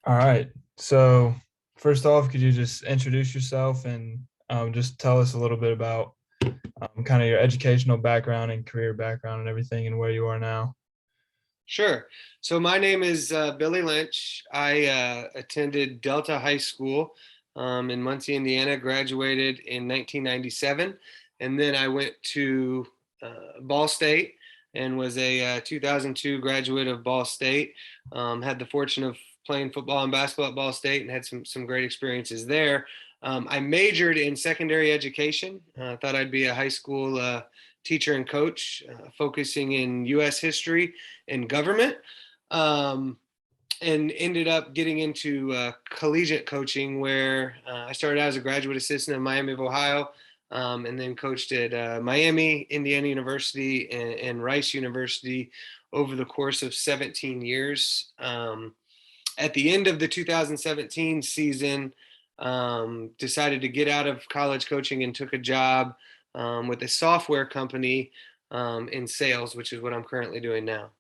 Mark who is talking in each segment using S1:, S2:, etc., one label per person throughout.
S1: All right. So, first off, could you just introduce yourself and just tell us a little bit about kind of your educational background and career background and everything and where you are now?
S2: Sure. So my name is Billy Lynch. I attended Delta High School in Muncie, Indiana, graduated in 1997. And then I went to Ball State and was a 2002 graduate of Ball State. Had the fortune of playing football and basketball at Ball State and had some great experiences there. I majored in secondary education. Thought I'd be a high school teacher and coach, focusing in U.S. history and government, um, and ended up getting into collegiate coaching, where I started out as a graduate assistant in Miami of Ohio, and then coached at Miami, Indiana University, and Rice University over the course of 17 years. At the end of the 2017 season, decided to get out of college coaching and took a job with a software company in sales, which is what I'm currently doing now.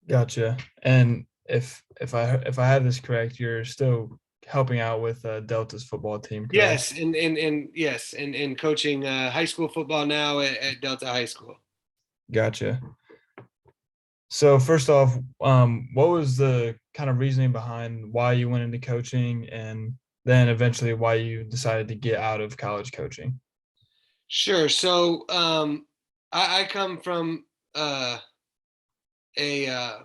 S1: Gotcha. And if I have this correct, you're still helping out with Delta's football team, correct?
S2: Yes, and yes, and coaching high school football now at Delta High School.
S1: Gotcha. So first off, what was the kind of reasoning behind why you went into coaching and then eventually why you decided to get out of college coaching?
S2: Sure. So I come from a uh,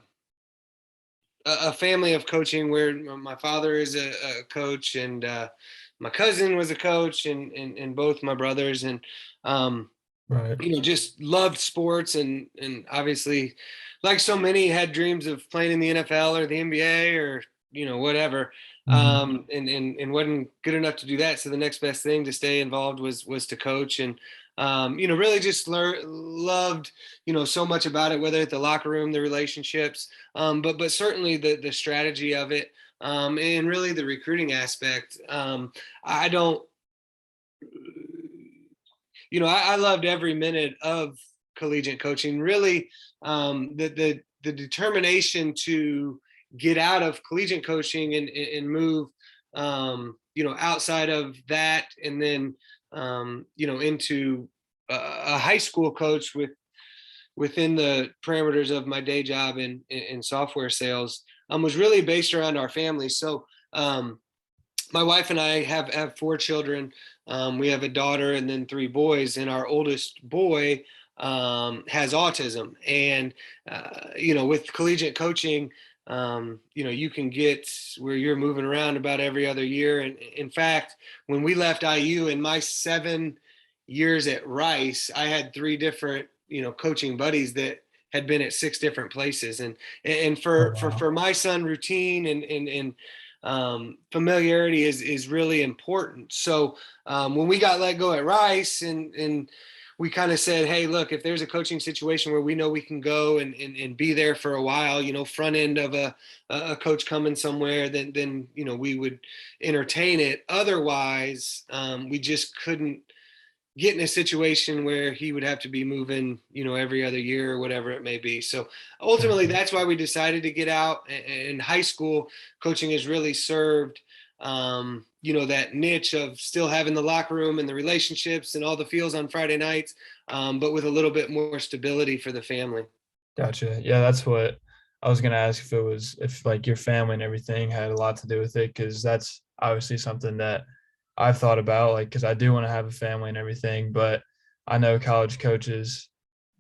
S2: a family of coaching where my father is a coach, and my cousin was a coach, and both my brothers, and um,
S1: Right.
S2: just loved sports, and obviously, like so many, had dreams of playing in the NFL or the NBA or whatever,
S1: Hmm.
S2: and wasn't good enough to do that. So the next best thing to stay involved was to coach, and really just loved so much about it, whether at the locker room, the relationships, but certainly the strategy of it, and really the recruiting aspect. I don't I loved every minute of collegiate coaching. Really, the determination to get out of collegiate coaching and move, outside of that, and then into a high school coach within the parameters of my day job in software sales, was really based around our family. So my wife and I have four children. We have a daughter and then three boys, and our oldest boy has autism. And with collegiate coaching, you can get where you're moving around about every other year. And in fact, when we left IU in my 7 years at Rice, I had three different coaching buddies that had been at six different places. And
S1: Oh,
S2: for
S1: wow.
S2: my son, routine and familiarity is really important. So when we got let go at Rice, and we kind of said, hey, look, if there's a coaching situation where we know we can go and be there for a while, front end of a coach coming somewhere, then we would entertain it. Otherwise, we just couldn't get in a situation where he would have to be moving, every other year or whatever it may be. So ultimately,
S1: Gotcha.
S2: that's why we decided to get out. In high school, coaching has really served, that niche of still having the locker room and the relationships and all the feels on Friday nights, but with a little bit more stability for the family.
S1: Gotcha. Yeah, that's what I was gonna ask if like your family and everything had a lot to do with it, because that's obviously something that I've thought about, like, because I do want to have a family and everything, but I know college coaches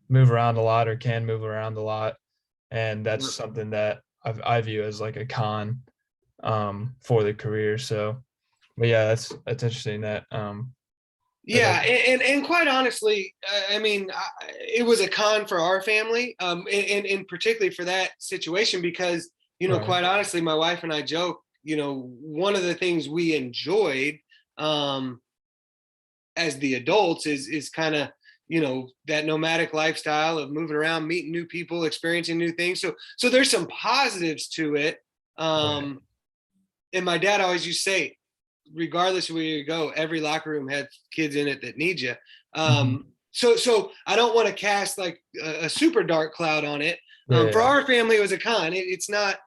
S1: move around a lot or can move around a lot, and that's something that I view as like a con for the career. So, but yeah, that's interesting that.
S2: Yeah, and quite honestly, I mean, it was a con for our family, and particularly for that situation because,
S1: Right.
S2: quite honestly, my wife and I joke, one of the things we enjoyed, um, as the adults is kind of, that nomadic lifestyle of moving around, meeting new people, experiencing new things. So there's some positives to it.
S1: Right.
S2: Um, and my dad always used to say, regardless of where you go, every locker room has kids in it that need you.
S1: Hmm.
S2: So I don't want to cast like a super dark cloud on it. For
S1: Yeah.
S2: our family, it was a con. It's not.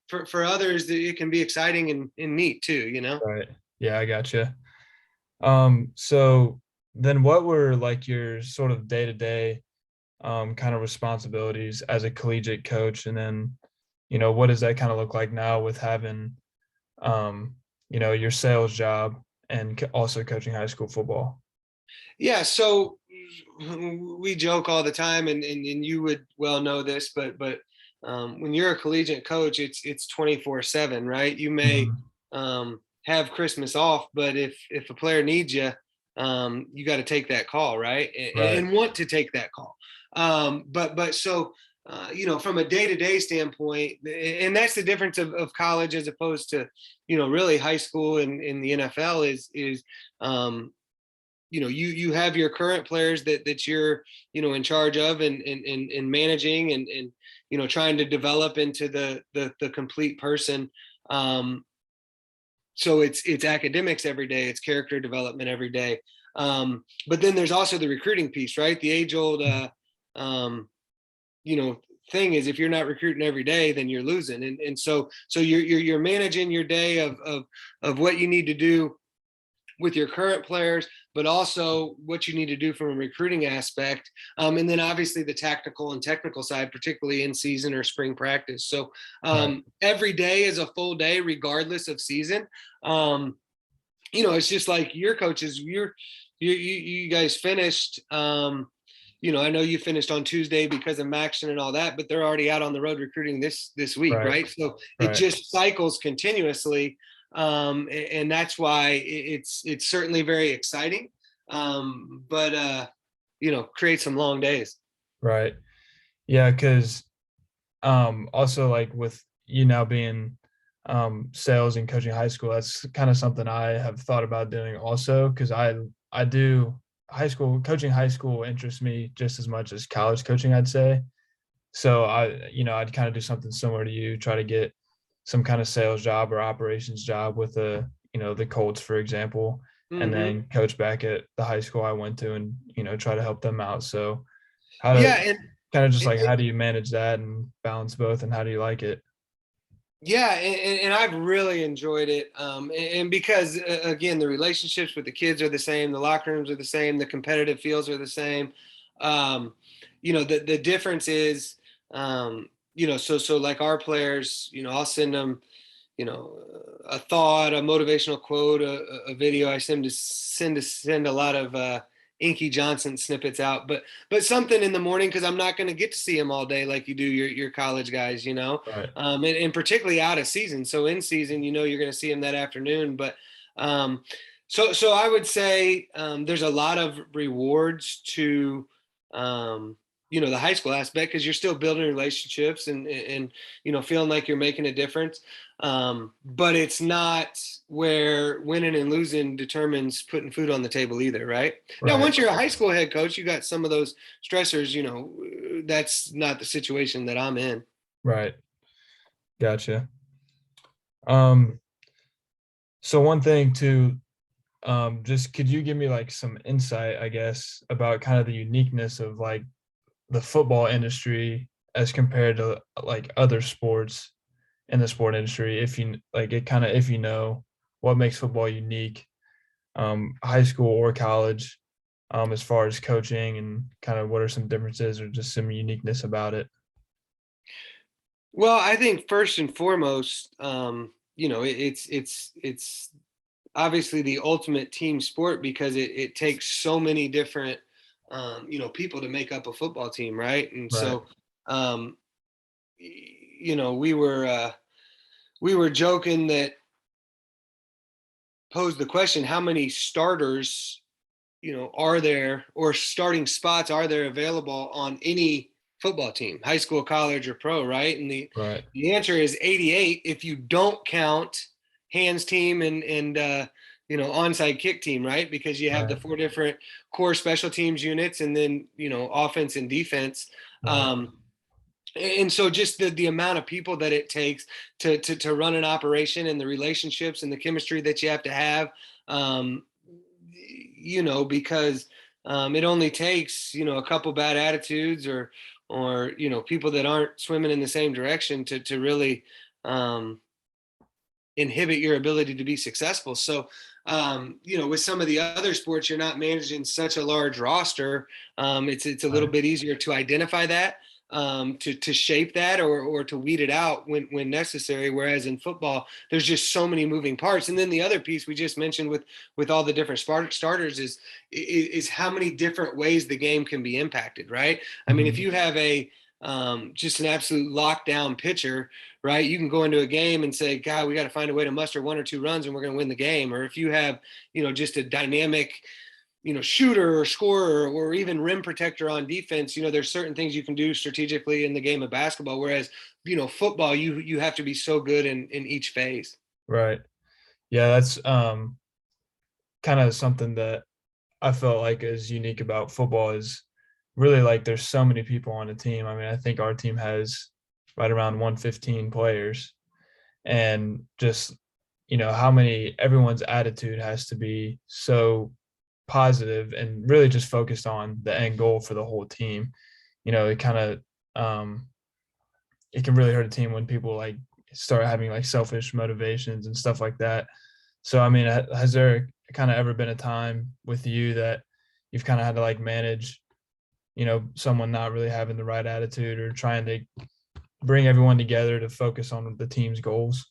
S2: for others, it can be exciting and neat too,
S1: Right. Yeah, I gotcha. So then what were like your sort of day-to-day kind of responsibilities as a collegiate coach? And then, what does that kind of look like now with having um, your sales job and also coaching high school football?
S2: Yeah, so we joke all the time, and you would well know this, but when you're a collegiate coach, it's 24/7, right? You may
S1: Mhm.
S2: have Christmas off, but if a player needs you, you got to take that call, right?
S1: Right.
S2: And want to take that call. But so from a day to day standpoint, and that's the difference of college as opposed to really high school and in the NFL is um, you have your current players that you're in charge of and managing and trying to develop into the complete person. um so it's academics every day, it's character development every day. But then there's also the recruiting piece, right? The age old um you know thing is, if you're not recruiting every day, then you're losing. And so you're managing your day of what you need to do with your current players, but also what you need to do from a recruiting aspect. And then obviously the tactical and technical side, particularly in season or spring practice. So
S1: Right.
S2: every day is a full day, regardless of season. Um, it's just like your coaches, you guys finished. I know you finished on Tuesday because of Maxon and all that, but they're already out on the road recruiting this week,
S1: Right.
S2: right? So it
S1: Right.
S2: just cycles continuously, and that's why it's certainly very exciting, but create some long days.
S1: Right. Yeah, because also like with you now being sales and coaching high school, that's kind of something I have thought about doing also because I do high school coaching. High school interests me just as much as college coaching, I'd say. So I'd kind of do something similar to you, try to get some kind of sales job or operations job with the Colts, for example, and
S2: Hmm.
S1: then coach back at the high school I went to and try to help them out. So how
S2: Yeah,
S1: to
S2: and
S1: kind of just
S2: it,
S1: like how do you manage that and balance both and how do you like it?
S2: Yeah, and I've really enjoyed it. And because again, the relationships with the kids are the same, the locker rooms are the same, the competitive feels are the same. Um, the difference is, so like our players, I'll send them, a thought, a motivational quote, a video. I send a lot of Inky Johnson snippets out, but something in the morning, because I'm not going to get to see him all day like you do your college guys,
S1: Right.
S2: and particularly out of season. So in season, you're going to see him that afternoon. But um, so I would say there's a lot of rewards to the high school aspect, because you're still building relationships and feeling like you're making a difference. But it's not where winning and losing determines putting food on the table either, right? Now,
S1: Right.
S2: once you're a high school head coach, you got some of those stressors. That's not the situation that I'm in.
S1: Right. Gotcha. Um, so one thing too, just could you give me like some insight, I guess, about kind of the uniqueness of like the football industry as compared to like other sports in the sport industry, if you like it kind of if you know what makes football unique, high school or college, as far as coaching and kind of what are some differences or just some uniqueness about it?
S2: Well, I think first and foremost, it's obviously the ultimate team sport, because it takes so many different people to make up a football team, right? And
S1: Right.
S2: so um, we were joking that posed the question, how many starters are there, or starting spots are there available on any football team, high school, college, or pro, right? And the
S1: Right.
S2: the answer is 88, if you don't count hands team and onside kick team, right? Because you have the
S1: Right.
S2: four different core special teams units, and then offense and defense.
S1: Right.
S2: Um, and so just the amount of people that it takes to run an operation, and the relationships and the chemistry that you have to have, um, because it only takes a couple bad attitudes, or people that aren't swimming in the same direction to really um, inhibit your ability to be successful. So, with some of the other sports, you're not managing such a large roster. It's a little
S1: Right.
S2: bit easier to identify that, to shape that, or to weed it out when necessary. Whereas in football, there's just so many moving parts. And then the other piece we just mentioned with all the different starters is how many different ways the game can be impacted. Right. I mean, if
S1: Mhm.
S2: you have just an absolute lockdown pitcher, right? You can go into a game and say, God, we got to find a way to muster 1 or 2 runs and we're going to win the game. Or if you have, just a dynamic, shooter or scorer or even rim protector on defense, there's certain things you can do strategically in the game of basketball. Whereas, football, you have to be so good in each phase.
S1: Right. Yeah, that's kind of something that I felt like is unique about football is really like there's so many people on the team. I mean, I think our team has right around 115 players, and just how many everyone's attitude has to be so positive and really just focused on the end goal for the whole team. It kind of um it can really hurt a team when people like start having like selfish motivations and stuff like that. So I mean, has there kind of ever been a time with you that you've kind of had to like manage, someone not really having the right attitude or trying to bring everyone together to focus on the team's goals?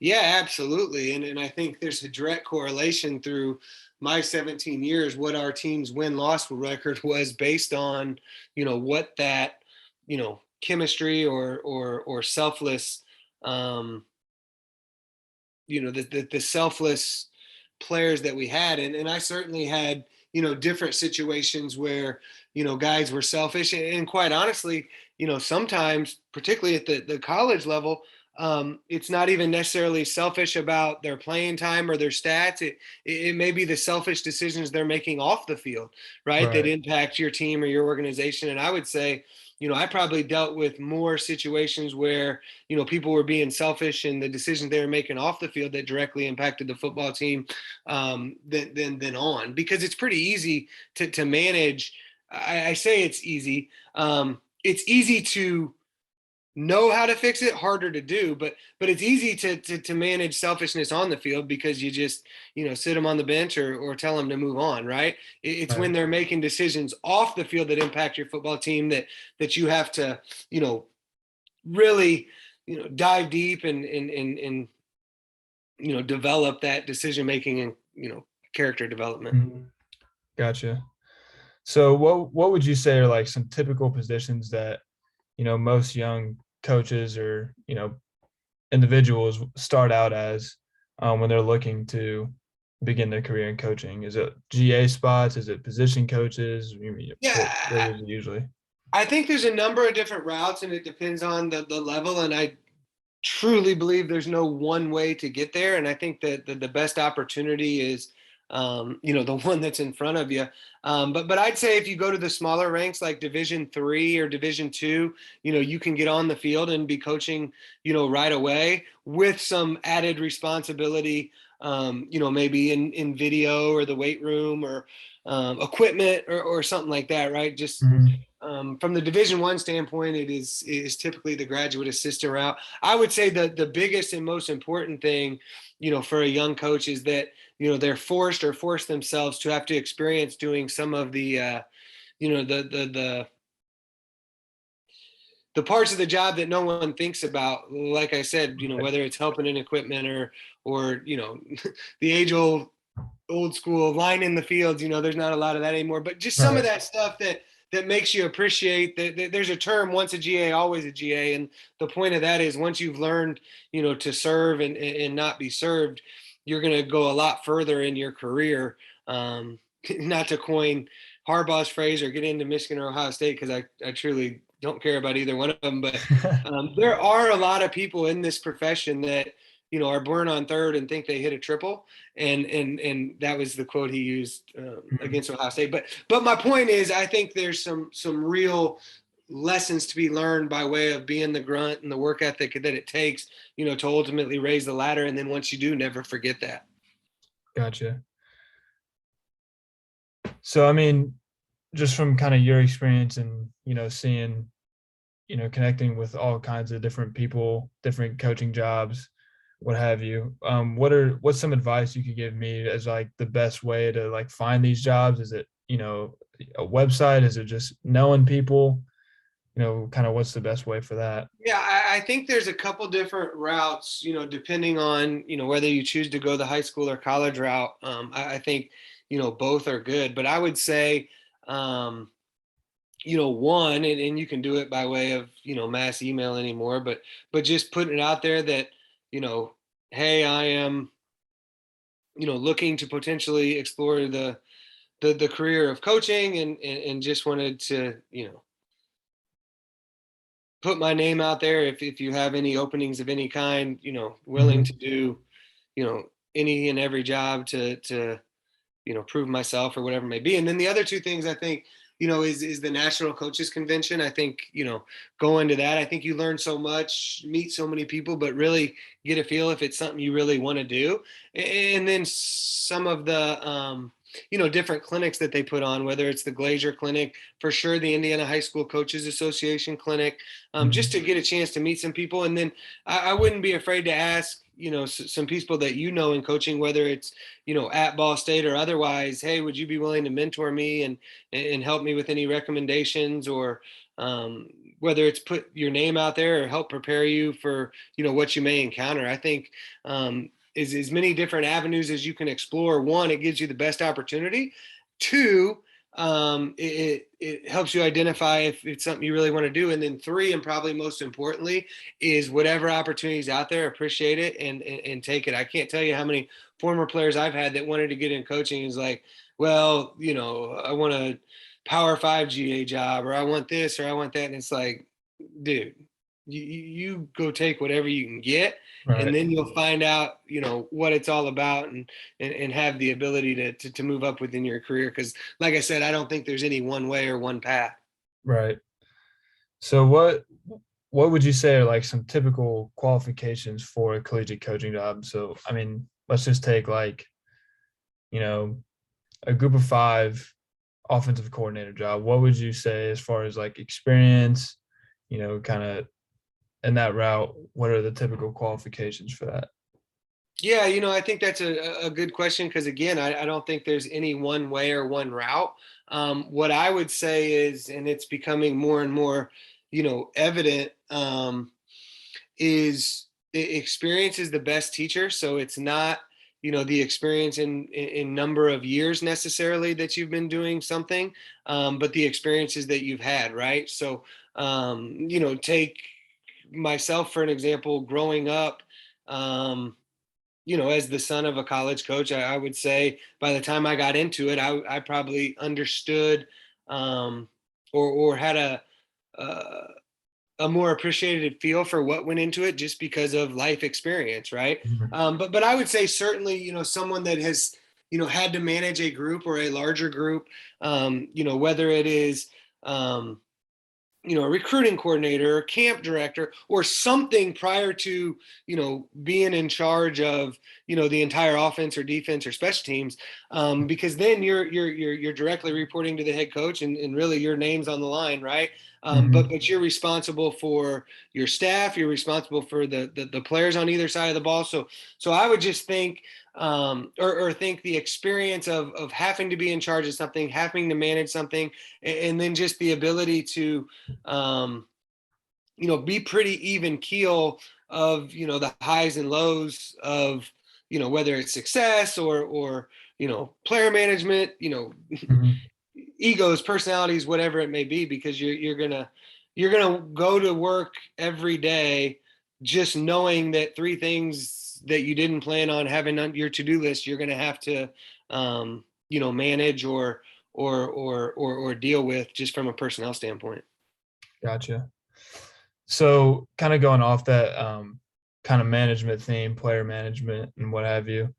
S2: Yeah, absolutely. And I think there's a direct correlation through my 17 years, what our team's win-loss record was based on, what that, chemistry or selfless, um, the selfless players that we had. And I certainly had, different situations where, guys were selfish. And quite honestly, sometimes, particularly at the college level, it's not even necessarily selfish about their playing time or their stats. It may be the selfish decisions they're making off the field, right? That
S1: Right.
S2: impact your team or your organization. And I would say, I probably dealt with more situations where, people were being selfish and the decisions they were making off the field that directly impacted the football team, than on, because it's pretty easy to manage. I say it's easy. It's easy to know how to fix it, harder to do, but it's easy to manage selfishness on the field because you just, sit them on the bench or tell them to move on, right? It's when
S1: Right.
S2: they're making decisions off the field that impact your football team that you have to, really, dive deep and develop that decision making and, character development.
S1: Mhm. Gotcha. So what would you say are like some typical positions that, most young coaches or, individuals start out as when they're looking to begin their career in coaching? Is it GA spots? Is it position coaches? What
S2: Yeah,
S1: is it usually?
S2: I think there's a number of different routes and it depends on the level. And I truly believe there's no one way to get there. And I think that the best opportunity is, the one that's in front of you. But I'd say if you go to the smaller ranks like Division 3 or Division 2, you can get on the field and be coaching, right away with some added responsibility, maybe in video or the weight room or equipment or something like that, right? Just
S1: Mhm.
S2: from the Division 1 standpoint, it is typically the graduate assistant route. I would say the biggest and most important thing, for a young coach is that, they're forced or force themselves to have to experience doing some of the, the parts of the job that no one thinks about. Like I said,
S1: Right.
S2: whether it's helping in equipment or the age old school line in the fields, there's not a lot of that anymore, but just some of
S1: Right.
S2: that stuff that makes you appreciate that there's a term, once a GA always a GA. And the point of that is once you've learned, to serve and not be served, you're going to go a lot further in your career. Not to coin Harbaugh's phrase or get into Michigan or Ohio State, because I truly don't care about either one of them, but there are a lot of people in this profession that, are born on third and think they hit a triple, and that was the quote he used
S1: Mhm.
S2: against Ohio State. But my point is, I think there's some real lessons to be learned by way of being the grunt and the work ethic that it takes, to ultimately raise the ladder. And then once you do, never forget that.
S1: Gotcha. So I mean, just from kind of your experience and seeing connecting with all kinds of different people, different coaching jobs, what have you. What's some advice you could give me as like the best way to like find these jobs? Is it, a website? Is it just knowing people? Kind of what's the best way for that?
S2: Yeah, I think there's a couple different routes, depending on, whether you choose to go the high school or college route. I think, both are good, but I would say, um, one, and you can do it by way of, mass email anymore, but just putting it out there that, you know, hey, I am, looking to potentially explore the career of coaching and just wanted to, put my name out there if you have any openings of any kind, willing to
S1: Hmm.
S2: do, any and every job to prove myself or whatever it may be. And then the other two things I think, is the National Coaches Convention. I think, going to that, I think you learn so much, meet so many people, but really get a feel if it's something you really want to do. And then some of the, different clinics that they put on, whether it's the Glazier Clinic, for sure, the Indiana High School Coaches Association Clinic, just
S1: Hmm.
S2: to get a chance to meet some people. And then I wouldn't be afraid to ask, some people that in coaching, whether it's, at Ball State or otherwise, hey, would you be willing to mentor me and help me with any recommendations, or whether it's put your name out there or help prepare you for, what you may encounter. I think is as many different avenues as you can explore. One, it gives you the best opportunity. Two, it helps you identify if it's something you really want to do. And then three, and probably most importantly, is whatever opportunities out there, appreciate it and take it. I can't tell you how many former players I've had that wanted to get in coaching is like, well, I want a Power Five GA job, or I want this, or I want that, and it's like, dude, you go take whatever you can get, and
S1: Right.
S2: then you'll find out, what it's all about, and have the ability to move up within your career. Because, like I said, I don't think there's any one way or one path.
S1: Right. So what would you say are like some typical qualifications for a collegiate coaching job? So I mean, let's just take like, you know, a group of five offensive coordinator job. What would you say as far as like experience, kind of in that route, what are the typical qualifications for that?
S2: Yeah, I think that's a good question because, again, I don't think there's any one way or one route. What I would say is, and it's becoming more and more, evident, is experience is the best teacher. So it's not, the experience in number of years necessarily that you've been doing something, but the experiences that you've had, right? So, take myself for an example. Growing up, um, as the son of a college coach, I would say by the time I got into it, I probably understood, or had uh, a more appreciated feel for what went into it just because of life experience, right?
S1: Mhm.
S2: But I would say certainly, someone that has, had to manage a group or a larger group, whether it is, a recruiting coordinator or camp director or something prior to, being in charge of, the entire offense or defense or special teams, because then you're directly reporting to the head coach, and really your name's on the line, right?
S1: Mhm.
S2: But you're responsible for your staff, you're responsible for the players on either side of the ball. So I would just think, or think the experience of having to be in charge of something, having to manage something, and then just the ability to, um, be pretty even keel of, the highs and lows of, whether it's success or, player management,
S1: Mhm.
S2: egos, personalities, whatever it may be, because you're gonna go to work every day just knowing that three things that you didn't plan on having on your to-do list, you're gonna have to, manage or deal with just from a personnel standpoint.
S1: Gotcha. So kind of going off that kind of management theme, player management and what have you.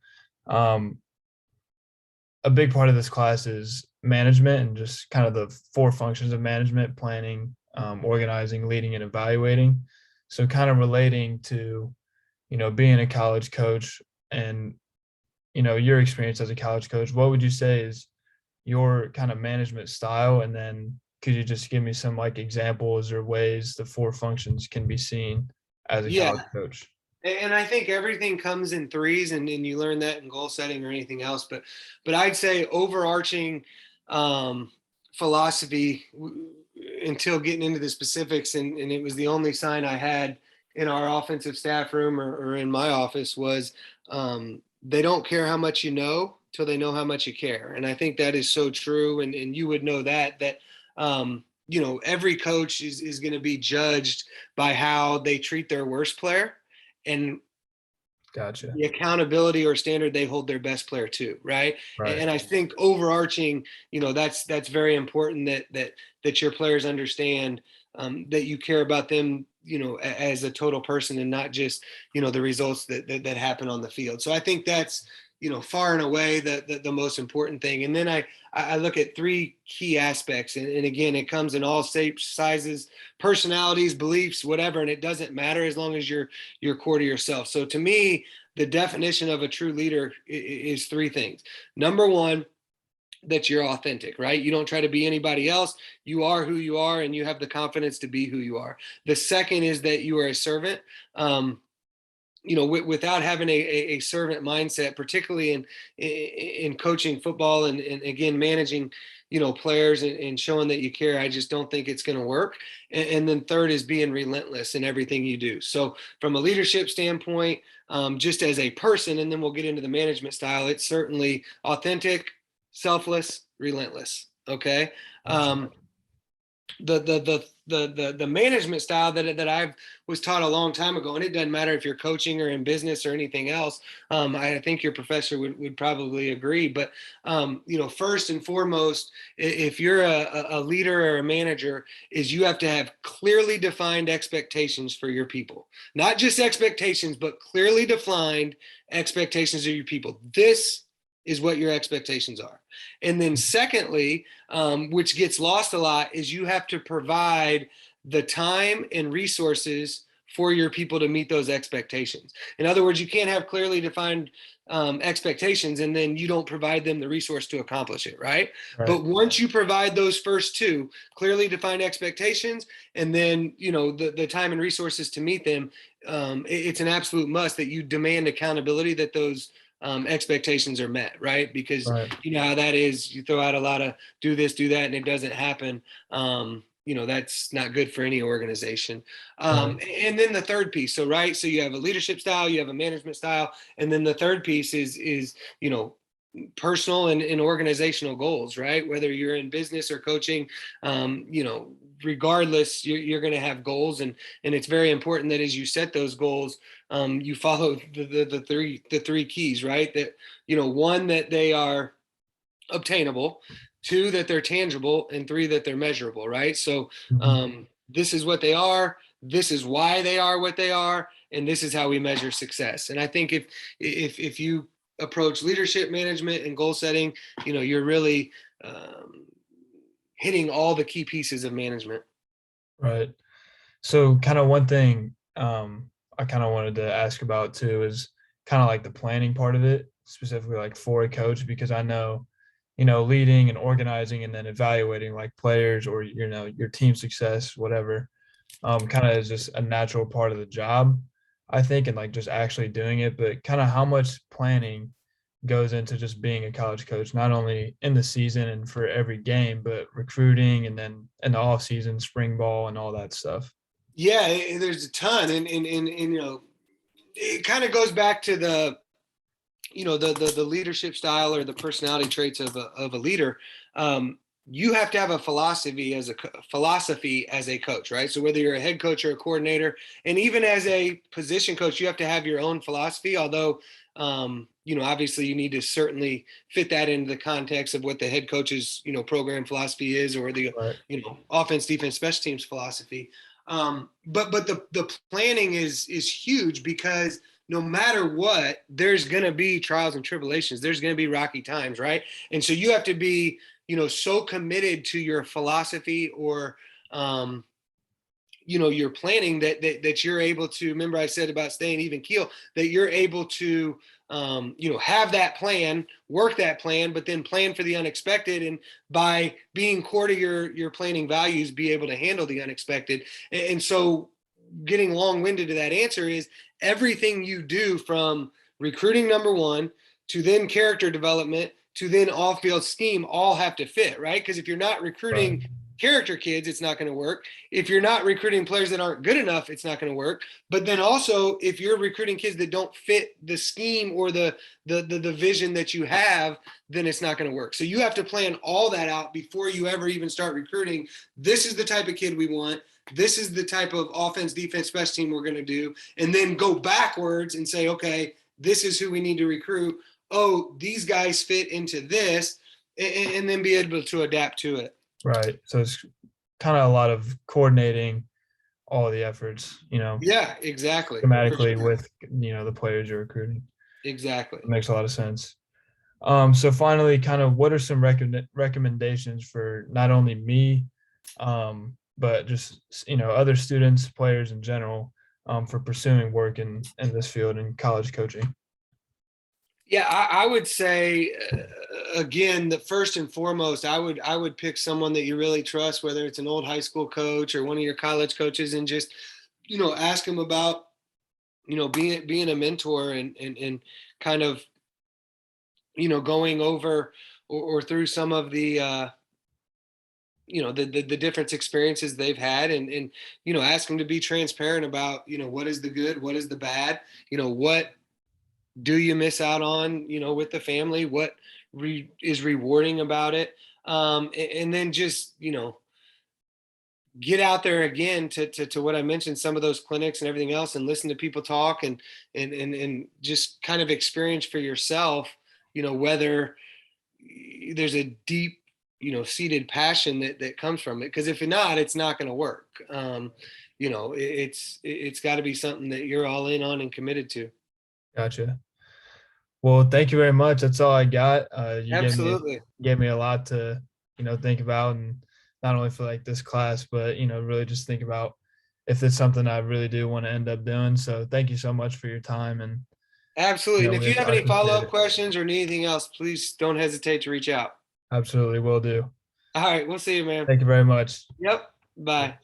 S1: Um, a big part of this class is management and just kind of the four functions of management: planning, organizing, leading, and evaluating. So kind of relating to, being a college coach and, your experience as a college coach, what would you say is your kind of management style? And then, could you just give me some like examples or ways the four functions can be seen as a
S2: Yeah.
S1: college coach?
S2: And I think everything comes in threes, and you learn that in goal setting or anything else. But I'd say overarching um, philosophy until getting into the specifics, and it was the only sign I had in our offensive staff room or in my office was they don't care how much you know till they know how much you care. And I think that is so true. And you would know that every coach is going to be judged by how they treat their worst player and
S1: Gotcha.
S2: the accountability or standard they hold their best player to, right?
S1: Right.
S2: And I think overarching, that's very important that your players understand that you care about them, as a total person and not just, the results that happen on the field. So I think that's, far and away the most important thing. And then I look at three key aspects, and again, it comes in all shapes, sizes, personalities, beliefs, whatever, and it doesn't matter as long as you're core to yourself. So to me, the definition of a true leader is three things. Number one, that you're authentic, right? You don't try to be anybody else. You are who you are, and you have the confidence to be who you are. The second is that you are a servant. Without having a servant mindset, particularly in coaching football and again managing, players and showing that you care, I just don't think it's going to work. And then third is being relentless in everything you do. So from a leadership standpoint, just as a person, and then we'll get into the management style, it's certainly authentic, selfless, relentless. Okay.
S1: Gotcha.
S2: The management style that I was taught a long time ago, and it doesn't matter if you're coaching or in business or anything else. I think your professor would probably agree. But first and foremost, if you're a leader or a manager, is you have to have clearly defined expectations for your people. Not just expectations, but clearly defined expectations of your people. This is what your expectations are. And then secondly, which gets lost a lot, is you have to provide the time and resources for your people to meet those expectations. In other words, you can't have clearly defined expectations and then you don't provide them the resource to accomplish it, right?
S1: Right.
S2: But once you provide those first two, clearly defined expectations, and then the time and resources to meet them, it's an absolute must that you demand accountability that those expectations are met, right? Because
S1: Right.
S2: you know how that is. You throw out a lot of do this, do that, and it doesn't happen. That's not good for any organization.
S1: Right.
S2: And then the third piece. So, right. So you have a leadership style, you have a management style, and then the third piece is personal and organizational goals, right? Whether you're in business or coaching, regardless, you're going to have goals, and it's very important that as you set those goals, you follow the three keys, right? That one, that they are obtainable, two, that they're tangible, and three, that they're measurable, right? So
S1: Mhm.
S2: this is what they are, this is why they are what they are, and this is how we measure success. And I think if you approach leadership management and goal setting, you're really hitting all the key pieces of management.
S1: Right. So kind of one thing I kind of wanted to ask about too is kind of like the planning part of it, specifically like for a coach, because I know, leading and organizing and then evaluating like players or your team success, whatever, kind of is just a natural part of the job, I think, and like just actually doing it. But kind of how much planning goes into just being a college coach, not only in the season and for every game, but recruiting and then in the off season, spring ball and all that stuff.
S2: Yeah, there's a ton, and it kind of goes back to the leadership style or the personality traits of a leader. You have to have a philosophy as a coach, right? So whether you're a head coach or a coordinator, and even as a position coach, you have to have your own philosophy. Although, obviously you need to certainly fit that into the context of what the head coach's, program philosophy is, or the,
S1: Right.
S2: offense, defense, special teams philosophy. But the planning is huge, because no matter what, there's going to be trials and tribulations. There's going to be rocky times, right? And so you have to be, so committed to your philosophy or, your planning, that you're able to, remember I said about staying even keel, that you're able to have that plan, work that plan, but then plan for the unexpected, and by being core to your planning values, be able to handle the unexpected. And so, getting long-winded to that answer is, everything you do from recruiting, number one, to then character development, to then off-field scheme, all have to fit, right? Because if you're not
S1: Right.
S2: recruiting character kids, it's not going to work. If you're not recruiting players that aren't good enough, it's not going to work. But then also, if you're recruiting kids that don't fit the scheme or the vision that you have, then it's not going to work. So you have to plan all that out before you ever even start recruiting. This is the type of kid we want. This is the type of offense, defense, special team we're going to do. And then go backwards and say, okay, this is who we need to recruit. Oh, these guys fit into this, and then be able to adapt to it.
S1: Right. So it's kind of a lot of coordinating all the efforts,
S2: Yeah, exactly. For
S1: thematically
S2: sure.
S1: with, the players you're recruiting.
S2: Exactly.
S1: It makes a lot of sense. So finally, kind of what are some recommendations for not only me, but just, other students, players in general, for pursuing work in this field in college coaching?
S2: Yeah, I would say, again, that first and foremost, I would pick someone that you really trust, whether it's an old high school coach or one of your college coaches, and just ask them about being a mentor, and kind of going over or through some of the the different experiences they've had, and ask them to be transparent about what is the good, what is the bad, what do you miss out on, with the family, what is rewarding about it, and then just get out there again to what I mentioned, some of those clinics and everything else, and listen to people talk, and just kind of experience for yourself, whether there's a deep seated passion that comes from it. Because if not, it's not going to work. It's got to be something that you're all in on and committed to.
S1: Gotcha. Well, thank you very much. That's all I got. You
S2: Absolutely.
S1: gave me a lot to, think about, and not only for like this class, but really just think about if it's something I really do want to end up doing. So thank you so much for your time, and
S2: Absolutely. And if you have
S1: I
S2: any
S1: appreciate
S2: follow-up
S1: it.
S2: questions or need anything else, please don't hesitate to reach out.
S1: Absolutely, will do.
S2: All right, we'll see you, man.
S1: Thank you very much.
S2: Yep. Bye.